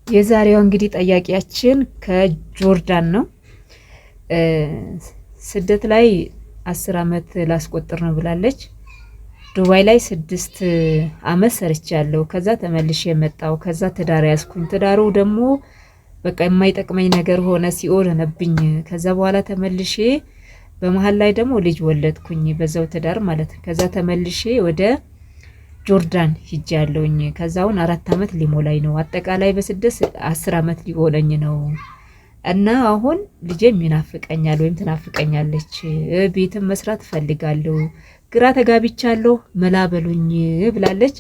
የዛሬው እንግዲህ ጠያቂያችን ከጆርዳን ነው። ስደት ላይ 10 አመት ላስቆጥር ነው ብላለች። ዱባይ ላይ 6 አመት ሰርቻለሁ። ከዛ ተመልሼ የመጣው ከዛ ትዳር ያዝኩኝ። ትዳሩ ደግሞ በቃ የማይጠቅመኝ ነገር ሆነ፣ ሲኦል ሆነብኝ። ከዛ በኋላ ተመልሼ በመሃል ላይ ደግሞ ልጅ ወለድኩኝ፣ በዛው ትዳር ማለት ነው። ከዛ ተመልሼ ወደ ጆርዳን ሂጃለሁኝ። ከዛውን 4 አመት ሊሞላኝ ነው። አጠቃላይ በስደት 10 አመት ሊሆነኝ ነው። እና አሁን ልጄም ይናፍቀኛል ወይም ትናፍቀኛለች። ቤትም መስራት ፈልጋለሁ። ግራ ተጋብቻለሁ፣ መላበሉኝ ብላለች።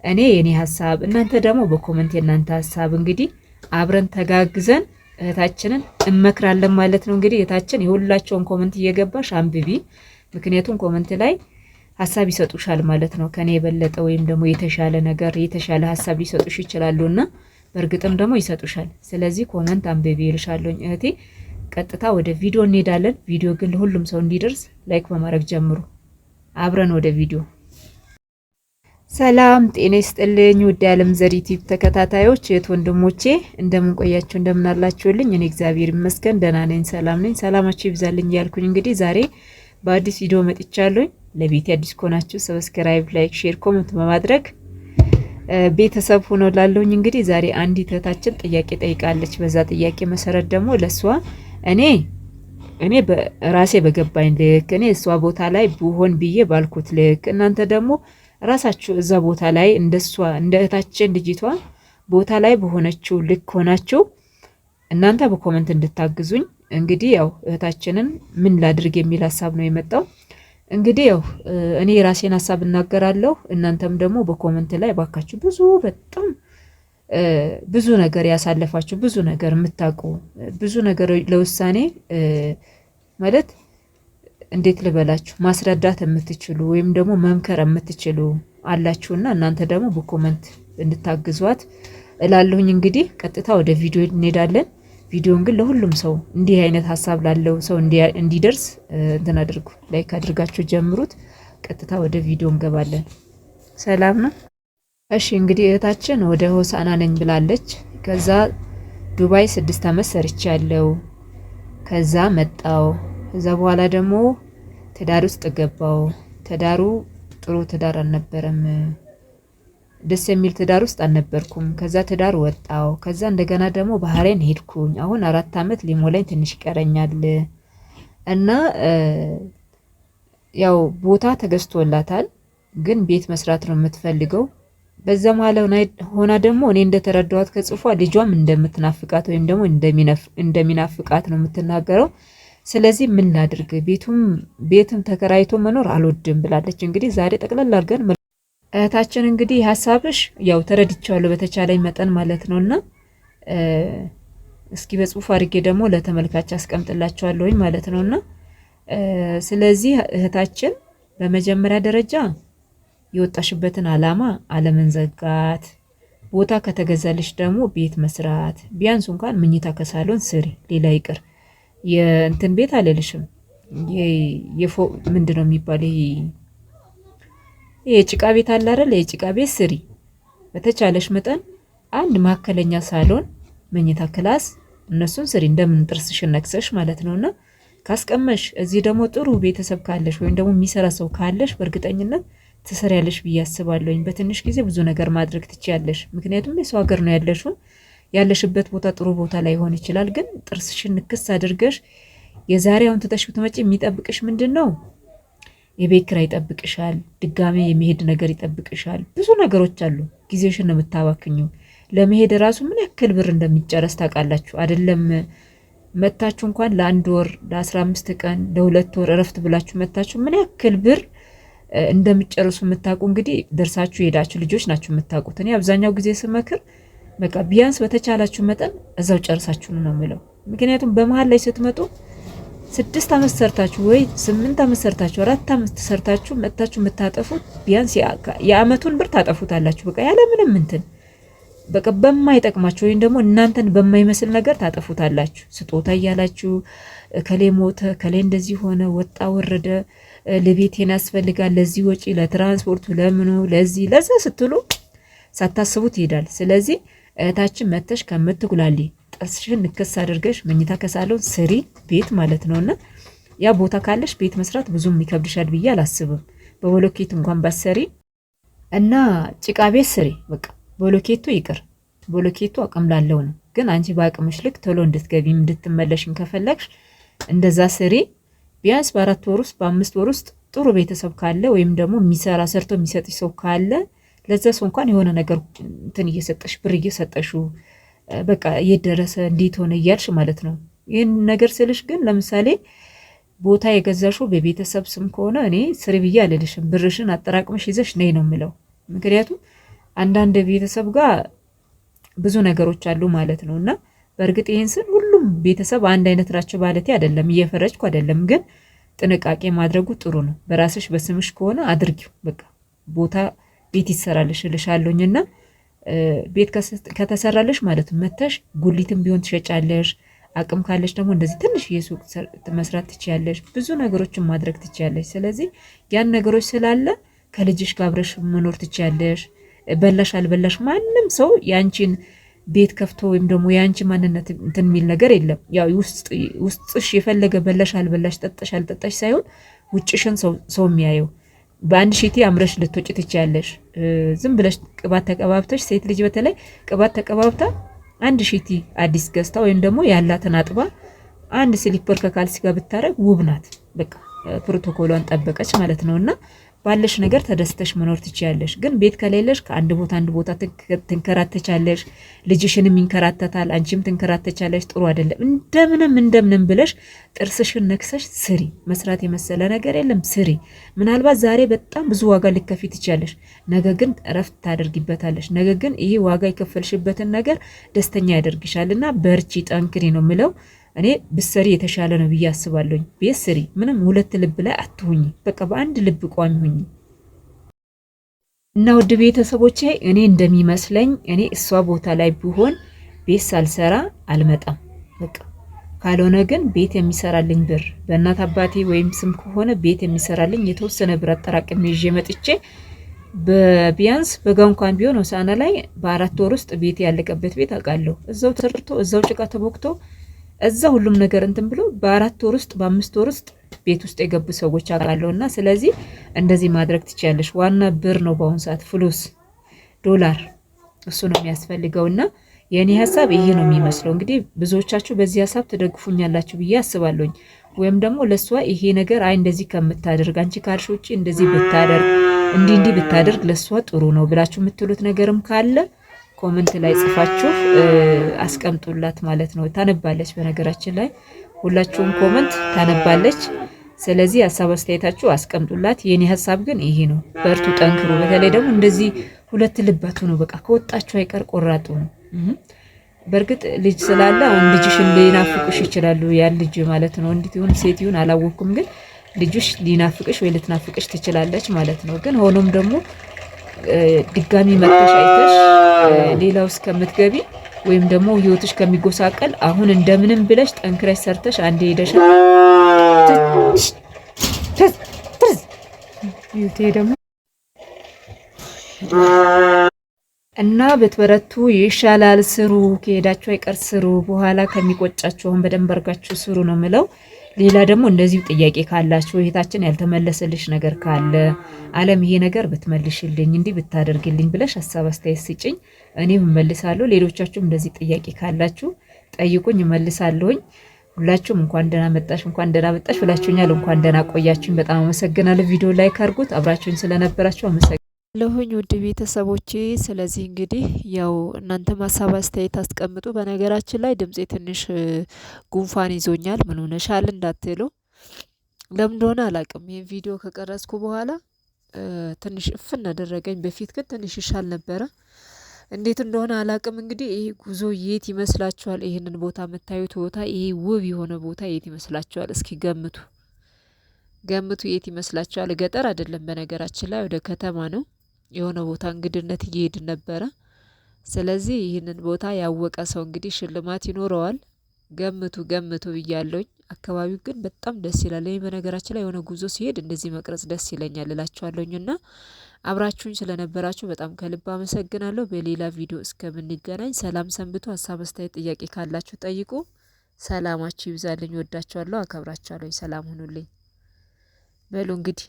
እኔ የኔ ሀሳብ፣ እናንተ ደግሞ በኮሜንት የናንተ ሀሳብ እንግዲህ አብረን ተጋግዘን እህታችንን እንመክራለን ማለት ነው። እንግዲህ እህታችን የሁላቸውን ኮሜንት እየገባሽ አንብቢ። ምክንያቱም ኮሜንት ላይ ሀሳብ ይሰጡሻል ማለት ነው። ከኔ የበለጠ ወይም ደግሞ የተሻለ ነገር የተሻለ ሀሳብ ሊሰጡሽ ይችላሉና በእርግጥም ደግሞ ይሰጡሻል። ስለዚህ ኮሜንት አንብቢ ይልሻለሁ እህቴ። ቀጥታ ወደ ቪዲዮ እንሄዳለን። ቪዲዮ ግን ለሁሉም ሰው እንዲደርስ ላይክ በማድረግ ጀምሩ። አብረን ወደ ቪዲዮ። ሰላም ጤና ይስጥልኝ ውድ የዓለም ዘር ዩቲዩብ ተከታታዮች እህት ወንድሞቼ፣ እንደምን ቆያችሁ? እንደምን አላችሁልኝ? እኔ እግዚአብሔር ይመስገን ደህና ነኝ፣ ሰላም ነኝ። ሰላማችሁ ይብዛልኝ ያልኩኝ እንግዲህ ዛሬ በአዲስ ቪዲዮ መጥቻለሁኝ። ለቤት አዲስ ከሆናችሁ ሰብስክራይብ፣ ላይክ፣ ሼር፣ ኮሜንት በማድረግ ቤተሰብ ሆኖ ላለሁኝ። እንግዲህ ዛሬ አንዲት እህታችን ጥያቄ ጠይቃለች። በዛ ጥያቄ መሰረት ደግሞ ለሷ እኔ በራሴ በገባኝ ልክ እኔ እሷ ቦታ ላይ ብሆን ብዬ ባልኩት ልክ እናንተ ደግሞ ራሳችሁ እዛ ቦታ ላይ እንደሷ እንደ እህታችን ልጅቷ ቦታ ላይ በሆነችው ልክ ሆናችሁ እናንተ በኮሜንት እንድታግዙኝ እንግዲህ ያው እህታችንን ምን ላድርግ የሚል ሀሳብ ነው የመጣው። እንግዲህ ያው እኔ ራሴን ሀሳብ እናገራለሁ። እናንተም ደግሞ በኮሜንት ላይ ባካችሁ በጣም ብዙ ነገር ያሳለፋችሁ ብዙ ነገር የምታውቁ ብዙ ነገር ለውሳኔ ማለት እንዴት ልበላችሁ ማስረዳት የምትችሉ ወይም ደግሞ መምከር የምትችሉ አላችሁና እናንተ ደግሞ በኮሜንት እንድታግዟት እላለሁኝ። እንግዲህ ቀጥታ ወደ ቪዲዮ እንሄዳለን። ቪዲዮን ግን ለሁሉም ሰው እንዲህ አይነት ሀሳብ ላለው ሰው እንዲደርስ እንትን አድርጉ፣ ላይክ አድርጋችሁ ጀምሩት። ቀጥታ ወደ ቪዲዮ እንገባለን። ሰላም ነው። እሺ እንግዲህ እህታችን ወደ ሆሳና ነኝ ብላለች። ከዛ ዱባይ 6 አመት ሰርቻለሁ። ከዛ መጣው። ከዛ በኋላ ደግሞ ትዳር ውስጥ ገባው። ትዳሩ ጥሩ ትዳር አልነበረም፣ ደስ የሚል ትዳር ውስጥ አልነበርኩም። ከዛ ትዳር ወጣው። ከዛ እንደገና ደግሞ ባህሬን ሄድኩኝ። አሁን 4 አመት ሊሞላኝ ትንሽ ይቀረኛል እና ያው ቦታ ተገዝቶላታል፣ ግን ቤት መስራት ነው የምትፈልገው። በዛ ማለት ሆና ደግሞ እኔ እንደተረዳኋት ከጽፏ ልጇም እንደምትናፍቃት ወይም ደግሞ እንደሚናፍቃት ነው የምትናገረው። ስለዚህ ምን ላድርግ ቤትም ተከራይቶ መኖር አልወድም ብላለች። እንግዲህ ዛሬ ጠቅለል አድርገን እህታችን እንግዲህ ሀሳብሽ ያው ተረድቻለሁ በተቻለኝ መጠን ማለት ነውና እስኪ በጽሁፍ አድርጌ ደግሞ ለተመልካች አስቀምጥላችኋለሁኝ ማለት ነውና ስለዚህ እህታችን በመጀመሪያ ደረጃ የወጣሽበትን አላማ አለመንዘጋት፣ ቦታ ከተገዛልሽ ደግሞ ቤት መስራት፣ ቢያንስ እንኳን መኝታ ከሳሎን ስሪ፣ ሌላ ይቅር የእንትን ቤት አለልሽም ምንድነው የሚባል የጭቃ ቤት አለ አይደል? የጭቃ ቤት ስሪ። በተቻለሽ መጠን አንድ ማከለኛ ሳሎን፣ መኝታ ክላስ እነሱን ስሪ፣ እንደምን ጥርስሽን ነክሰሽ ማለት ነውና ካስቀመሽ እዚህ ደግሞ ጥሩ ቤተሰብ ካለሽ ወይም ደግሞ የሚሰራ ሰው ካለሽ በእርግጠኝነት ትሰሪያለሽ ብዬ አስባለሁኝ። በትንሽ ጊዜ ብዙ ነገር ማድረግ ትችያለሽ። ምክንያቱም የሰው ሀገር ነው ያለሽው። ያለሽበት ቦታ ጥሩ ቦታ ላይ ሆን ይችላል፣ ግን ጥርስሽን ንክስ አድርገሽ የዛሬውን ትተሽ ብትመጪ የሚጠብቅሽ ምንድነው? የቤት ኪራይ ይጠብቅሻል፣ ድጋሜ የመሄድ ነገር ይጠብቅሻል። ብዙ ነገሮች አሉ። ጊዜሽን ነው የምታባክኙ። ለመሄድ ራሱ ምን ያክል ብር እንደሚጨረስ ታውቃላችሁ አይደለም? መታችሁ እንኳን ለአንድ ወር ለ15 ቀን ለ2 ወር እረፍት ብላችሁ መታችሁ ምን ያክል ብር እንደምጨርሱ የምታውቁ እንግዲህ ደርሳችሁ ሄዳችሁ ልጆች ናችሁ የምታውቁት። እኔ አብዛኛው ጊዜ ስመክር በቃ ቢያንስ በተቻላችሁ መጠን እዛው ጨርሳችሁ ነው የምለው። ምክንያቱም በመሃል ላይ ስትመጡ 6 አመት ሰርታችሁ ወይ 8 አመት ሰርታችሁ 4 አመት ሰርታችሁ መጣችሁ የምታጠፉት ቢያንስ የአመቱን ብር ታጠፉታላችሁ። በቃ ያለ ምንም እንትን በቃ በማይጠቅማችሁ ወይም ደግሞ እናንተን በማይመስል ነገር ታጠፉታላችሁ። ስጦታ እያላችሁ ከሌ ሞተ፣ ከሌ እንደዚህ ሆነ፣ ወጣ ወረደ፣ ለቤቴን ያስፈልጋል፣ ለዚህ ወጪ፣ ለትራንስፖርቱ፣ ለምኑ፣ ለዛ ስትሉ ሳታስቡት ይሄዳል። ስለዚህ እህታችን መተሽ ከምትጉላሊ ጥርስሽን ንክስ አድርገሽ መኝታ ከሳሎን ስሪ ቤት ማለት ነውና ያ ቦታ ካለሽ ቤት መስራት ብዙም ይከብድሻል ብዬ አላስብም። በቦሎኬት እንኳን ባሰሪ እና ጭቃ ቤት ስሪ በቃ ቦሎኬቱ ይቅር። ቦሎኬቱ አቅም ላለው ነው። ግን አንቺ በአቅምሽ ልክ ቶሎ እንድትገቢ እንድትመለሽን ከፈለግሽ እንደዛ ስሪ። ቢያንስ በ4 ወር ውስጥ በ5 ወር ውስጥ ጥሩ ቤተሰብ ካለ ወይም ደግሞ የሚሰራ ሰርቶ የሚሰጥሽ ሰው ካለ ለዛ ሰው እንኳን የሆነ ነገር እንትን እየሰጠሽ ብር እየሰጠሹ በቃ እየደረሰ እንዴት ሆነ እያልሽ ማለት ነው። ይህን ነገር ስልሽ ግን ለምሳሌ ቦታ የገዛሽው በቤተሰብ ስም ከሆነ እኔ ስሪ ብዬ አልልሽም። ብርሽን አጠራቅመሽ ይዘሽ ነይ ነው የምለው። ምክንያቱም አንዳንድ ቤተሰብ ጋር ብዙ ነገሮች አሉ ማለት ነው። እና በእርግጥ ይህን ስል ሁሉም ቤተሰብ አንድ አይነት ናቸው ማለቴ አይደለም፣ እየፈረጅኩ አይደለም። ግን ጥንቃቄ ማድረጉ ጥሩ ነው። በራስሽ በስምሽ ከሆነ አድርጊው በቃ ቦታ ቤት ይሰራልሽ እልሻለሁኝና ቤት ከተሰራልሽ ማለት ነው መተሽ ጉሊትም ቢሆን ትሸጫለሽ። አቅም ካለሽ ደግሞ እንደዚህ ትንሽ የሱቅ መስራት ትችያለሽ። ብዙ ነገሮችን ማድረግ ትችያለሽ። ስለዚህ ያን ነገሮች ስላለ ከልጅሽ ጋር አብረሽ መኖር ትችያለሽ። በላሽ አልበላሽ ማንም ሰው ያንቺን ቤት ከፍቶ ወይም ደግሞ ያንቺ ማንነት እንትን የሚል ነገር የለም። ያው ውስጥሽ የፈለገ በላሽ አልበላሽ ጠጣሽ አልጠጣሽ ሳይሆን ውጭሽን ሰው የሚያየው በአንድ ሺቲ አምረሽ ልትወጪ ትችያለሽ። ዝም ብለሽ ቅባት ተቀባብተሽ ሴት ልጅ በተለይ ቅባት ተቀባብታ አንድ ሺቲ አዲስ ገዝታ ወይም ደግሞ ያላትን አጥባ አንድ ስሊፐር ከካልሲ ጋር ብታረግ ውብ ናት። በቃ ፕሮቶኮሏን ጠበቀች ማለት ነውና ባለሽ ነገር ተደስተሽ መኖር ትችያለሽ። ግን ቤት ከሌለሽ ከአንድ ቦታ ትንከራተቻለሽ። ልጅሽንም ይንከራተታል፣ አንቺም ትንከራተቻለሽ። ጥሩ አይደለም። እንደምንም ብለሽ ጥርስሽን ነክሰሽ ስሪ። መስራት የመሰለ ነገር የለም። ስሪ። ምናልባት ዛሬ በጣም ብዙ ዋጋ ልከፊ ትችያለሽ፣ ነገ ግን እረፍት ታደርጊበታለሽ። ነገ ግን ይሄ ዋጋ የከፈልሽበትን ነገር ደስተኛ ያደርግሻልና በርቺ፣ ጠንክሪ ነው ምለው። እኔ ብሰሪ የተሻለ ነው ብዬ አስባለሁኝ። ቤት ስሪ፣ ምንም ሁለት ልብ ላይ አትሁኝ። በቃ በአንድ ልብ ቋሚ ሁኝ እና ውድ ቤተሰቦቼ እኔ እንደሚመስለኝ እኔ እሷ ቦታ ላይ ብሆን ቤት ሳልሰራ አልመጣም። በቃ ካልሆነ ግን ቤት የሚሰራልኝ ብር በእናት አባቴ ወይም ስም ከሆነ ቤት የሚሰራልኝ የተወሰነ ብር አጠራቅሜ ይዤ መጥቼ በቢያንስ በጋ እንኳን ቢሆን ሆሳዕና ላይ በ4 ወር ውስጥ ቤት ያለቀበት ቤት አውቃለሁ። እዛው ተሰርቶ እዛው ጭቃ ተቦክቶ እዛ ሁሉም ነገር እንትን ብሎ በ4 ወር ውስጥ በ5 ወር ውስጥ ቤት ውስጥ የገቡ ሰዎች አውቃለሁና ስለዚህ እንደዚህ ማድረግ ትችያለሽ። ዋና ብር ነው በአሁኑ ሰዓት ፍሉስ ዶላር እሱ ነው የሚያስፈልገውና የኔ ሀሳብ ይሄ ነው የሚመስለው። እንግዲህ ብዙዎቻችሁ በዚህ ሀሳብ ትደግፉኛላችሁ ብዬ አስባለሁኝ። ወይም ደግሞ ለሷ ይሄ ነገር አይ እንደዚህ ከምታደርግ አንቺ ካልሽ ውጪ እንደዚህ ብታደርግ እንዲህ ብታደርግ ለሷ ጥሩ ነው ብላችሁ የምትሉት ነገርም ካለ ኮሜንት ላይ ጽፋችሁ አስቀምጡላት ማለት ነው። ታነባለች። በነገራችን ላይ ሁላችሁም ኮሜንት ታነባለች። ስለዚህ ሀሳብ አስተያየታችሁ አስቀምጡላት። የኔ ሀሳብ ግን ይሄ ነው። በርቱ፣ ጠንክሩ። በተለይ ደግሞ እንደዚህ ሁለት ልባቱ ነው። በቃ ከወጣችሁ አይቀር ቆራጡ ነው። በእርግጥ ልጅ ስላለ አሁን ልጅሽን ሊናፍቅሽ ይችላሉ። ያን ልጅ ማለት ነው እንዴት ይሁን ሴት ይሁን አላወኩም፣ ግን ልጅሽ ሊናፍቅሽ ወይ ልትናፍቅሽ ትችላለች ማለት ነው። ግን ሆኖም ደግሞ ድጋሚ መጥተሽ አይተሽ ሌላው እስከምትገቢ ወይም ደግሞ ህይወትሽ ከሚጎሳቀል አሁን እንደምንም ብለሽ ጠንክረሽ ሰርተሽ አንዴ ሄደሽ ደግሞ እና በትበረቱ ይሻላል። ስሩ፣ ከሄዳችሁ አይቀር ስሩ። በኋላ ከሚቆጫችሁ አሁን በደንብ አድርጋችሁ ስሩ ነው ምለው። ሌላ ደግሞ እንደዚሁ ጥያቄ ካላችሁ እህታችን ያልተመለሰልሽ ነገር ካለ አለም ይሄ ነገር ብትመልሽልኝ እንዲህ ብታደርግልኝ ብለሽ ሀሳብ አስተያየት ስጭኝ፣ እኔም እመልሳለሁ። ሌሎቻችሁም እንደዚህ ጥያቄ ካላችሁ ጠይቁኝ፣ እመልሳለሁኝ። ሁላችሁም እንኳን ደህና መጣሽ ብላችሁኛል። እንኳን ደህና ቆያችሁኝ። በጣም አመሰግናለሁ። ቪዲዮ ላይክ አድርጉት። አብራችሁኝ ስለነበራችሁ አመሰግናለሁ ለሁኝ ውድ ቤተሰቦቼ። ስለዚህ እንግዲህ ያው እናንተ ሀሳብ አስተያየት አስቀምጡ። በነገራችን ላይ ድምፄ ትንሽ ጉንፋን ይዞኛል። ምን ሆነሻል እንዳትሉ፣ ለምን እንደሆነ አላቅም። ይህን ቪዲዮ ከቀረጽኩ በኋላ ትንሽ እፍን አደረገኝ። በፊት ግን ትንሽ ይሻል ነበረ። እንዴት እንደሆነ አላቅም። እንግዲህ ይሄ ጉዞ የት ይመስላችኋል? ይህንን ቦታ የምታዩት ቦታ፣ ይሄ ውብ የሆነ ቦታ የት ይመስላችኋል? እስኪ ገምቱ የት ይመስላችኋል? ገጠር አይደለም በነገራችን ላይ ወደ ከተማ ነው። የሆነ ቦታ እንግድነት እየሄድን ነበረ። ስለዚህ ይህንን ቦታ ያወቀ ሰው እንግዲህ ሽልማት ይኖረዋል። ገምቱ ብያለሁኝ። አካባቢው ግን በጣም ደስ ይላል። እኔ በነገራችን ላይ የሆነ ጉዞ ሲሄድ እንደዚህ መቅረጽ ደስ ይለኛል እላችኋለሁኝ። እና አብራችሁኝ ስለነበራችሁ በጣም ከልብ አመሰግናለሁ። በሌላ ቪዲዮ እስከምንገናኝ ሰላም ሰንብቱ። ሀሳብ አስተያየት፣ ጥያቄ ካላችሁ ጠይቁ። ሰላማችሁ ይብዛልኝ። ወዳችኋለሁ፣ አከብራችኋለሁ። ሰላም ሁኑልኝ። በሉ እንግዲህ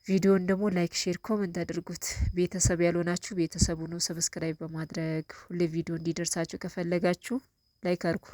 ቪዲዮን ደግሞ ላይክ፣ ሼር፣ ኮሜንት አድርጉት። ቤተሰብ ያልሆናችሁ ቤተሰቡ ነው ሰብስክራይብ በማድረግ ሁሌ ቪዲዮ እንዲደርሳችሁ ከፈለጋችሁ ላይክ አድርጉ።